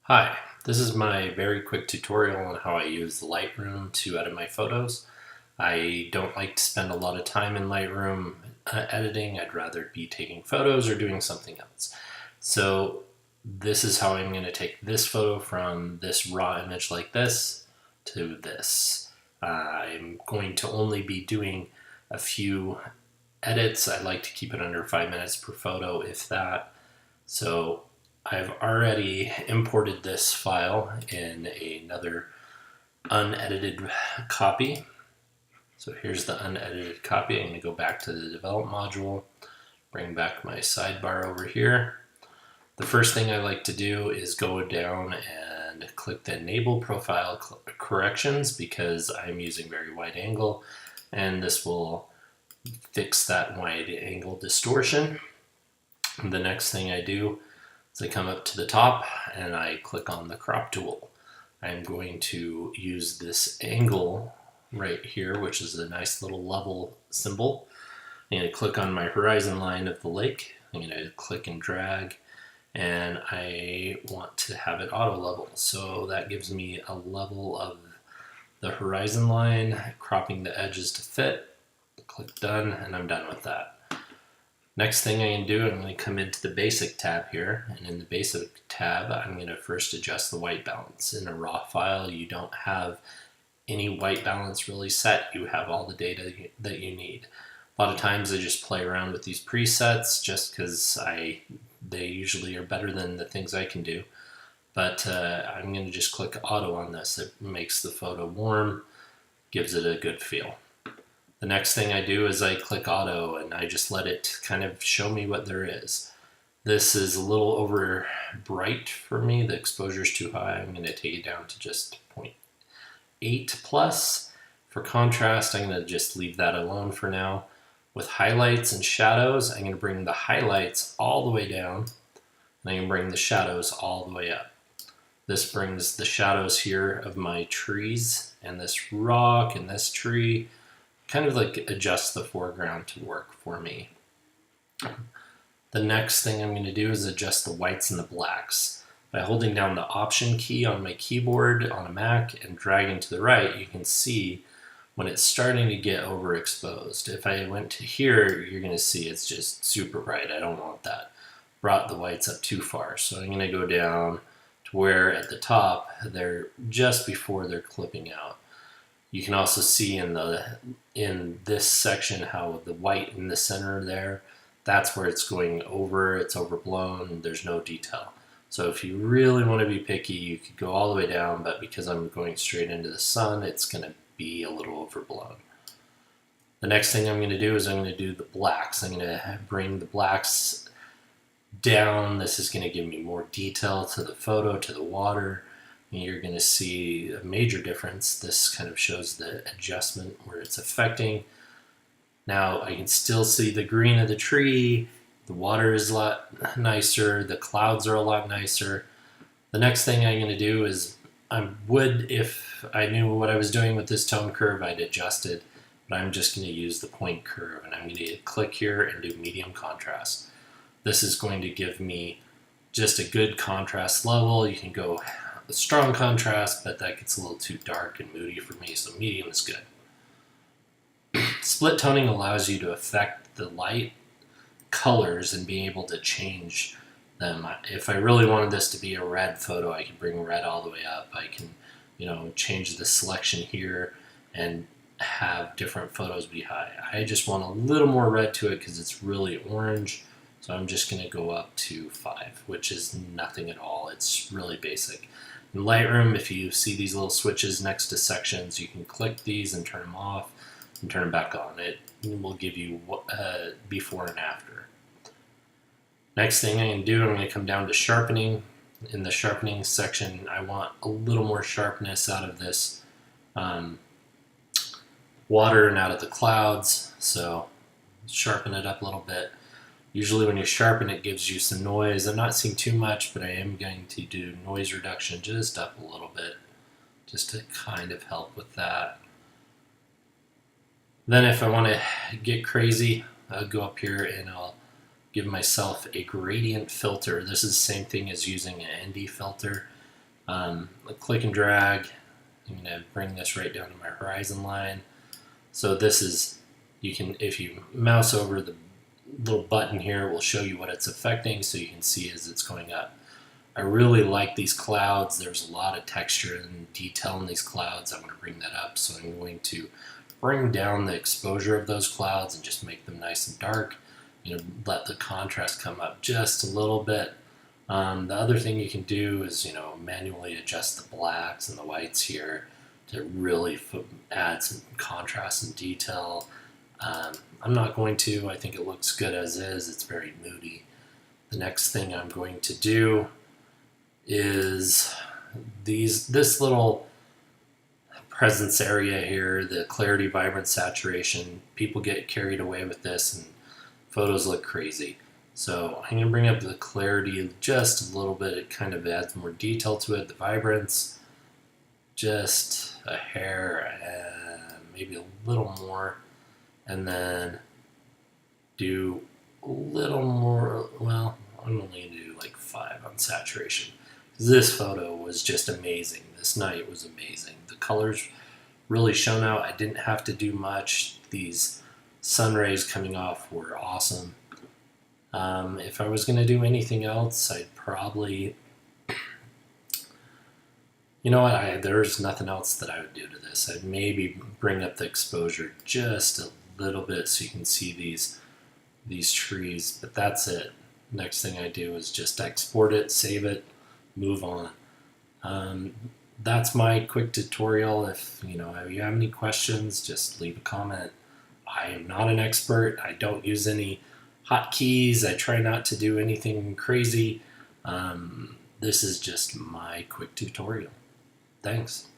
Hi, this is my very quick tutorial on how I use Lightroom to edit my photos. I don't like to spend a lot of time in Lightroom editing. I'd rather be taking photos or doing something else. So this is how I'm going to take this photo from this raw image like this to this. I'm going to only be doing a few edits. I like to keep it under 5 minutes per photo, if that. So I've already imported this file in another unedited copy. So here's the unedited copy. I'm going to go back to the develop module, bring back my sidebar over here. The first thing I like to do is go down and click the enable profile corrections because I'm using very wide angle, and this will fix that wide angle distortion. The next thing I do is I come up to the top and I click on the crop tool. I'm going to use this angle right here, which is a nice little level symbol. I'm going to click on my horizon line of the lake. I'm going to click and drag, and I want to have it auto level. So that gives me a level of the horizon line, cropping the edges to fit. Click done, and I'm done with that. Next thing I'm going to do, I'm going to come into the basic tab here, and in the basic tab I'm going to first adjust the white balance. In a raw file you don't have any white balance really set, you have all the data that you need. A lot of times I just play around with these presets just because they usually are better than the things I can do. But I'm going to just click auto on this. It makes the photo warm, gives it a good feel. The next thing I do is I click auto and I just let it kind of show me what there is. This is a little over bright for me. The exposure is too high. I'm going to take it down to just 0.8 plus. For contrast, I'm going to just leave that alone for now. With highlights and shadows, I'm going to bring the highlights all the way down, and I'm going to bring the shadows all the way up. This brings the shadows here of my trees and this rock and this tree, kind of like adjust the foreground to work for me. The next thing I'm going to do is adjust the whites and the blacks. By holding down the Option key on my keyboard on a Mac and dragging to the right, you can see when it's starting to get overexposed. If I went to here, you're going to see it's just super bright. I don't want that. Brought the whites up too far. So I'm going to go down to where at the top, they're just before they're clipping out. You can also see in this section how the white in the center there, that's where it's going over, it's overblown, there's no detail. So if you really want to be picky, you could go all the way down, but because I'm going straight into the sun, it's going to be a little overblown. The next thing I'm going to do is I'm going to do the blacks. I'm going to bring the blacks down. This is going to give me more detail to the photo, to the water. You're going to see a major difference. This kind of shows the adjustment where it's affecting. Now I can still see the green of the tree. The water is a lot nicer. The clouds are a lot nicer. The next thing I'm going to do is if I knew what I was doing with this tone curve, I'd adjust it. But I'm just going to use the point curve, and I'm going to click here and do medium contrast. This is going to give me just a good contrast level. You can go a strong contrast, but that gets a little too dark and moody for me, so medium is good. Split toning allows you to affect the light colors and be able to change them. If I really wanted this to be a red photo, I can bring red all the way up. I can, change the selection here and have different photos be high. I just want a little more red to it because it's really orange, so I'm just going to go up to 5, which is nothing at all. It's really basic. In Lightroom, if you see these little switches next to sections, you can click these and turn them off and turn them back on. It will give you before and after. Next thing I'm going to do, I'm going to come down to sharpening. In the sharpening section, I want a little more sharpness out of this water and out of the clouds, so sharpen it up a little bit. Usually when you sharpen, it gives you some noise. I'm not seeing too much, but I am going to do noise reduction just up a little bit, just to kind of help with that. Then if I want to get crazy, I'll go up here and I'll give myself a gradient filter. This is the same thing as using an ND filter. Click and drag. I'm going to bring this right down to my horizon line. So this is, you can, if you mouse over the little button here, it will show you what it's affecting so you can see as it's going up. I really like these clouds. There's a lot of texture and detail in these clouds. I want to bring that up, so I'm going to bring down the exposure of those clouds and just make them nice and dark. Let the contrast come up just a little bit. The other thing you can do is, manually adjust the blacks and the whites here to really add some contrast and detail. I'm not going to. I think it looks good as is. It's very moody. The next thing I'm going to do is this little presence area here, the clarity, vibrance, saturation. People get carried away with this and photos look crazy. So I'm going to bring up the clarity just a little bit. It kind of adds more detail to it. The vibrance, just a hair and maybe a little more. And then do a little more, well, I'm only going to do like 5 on saturation. This photo was just amazing. This night was amazing. The colors really shone out. I didn't have to do much. These sun rays coming off were awesome. If I was going to do anything else, I'd probably, there's nothing else that I would do to this. I'd maybe bring up the exposure just a little bit so you can see these trees, but that's it. Next thing I do is just export it, save it, move on. That's my quick tutorial. If you have any questions, just leave a comment. I am not an expert. I don't use any hotkeys. I try not to do anything crazy. This is just my quick tutorial. Thanks.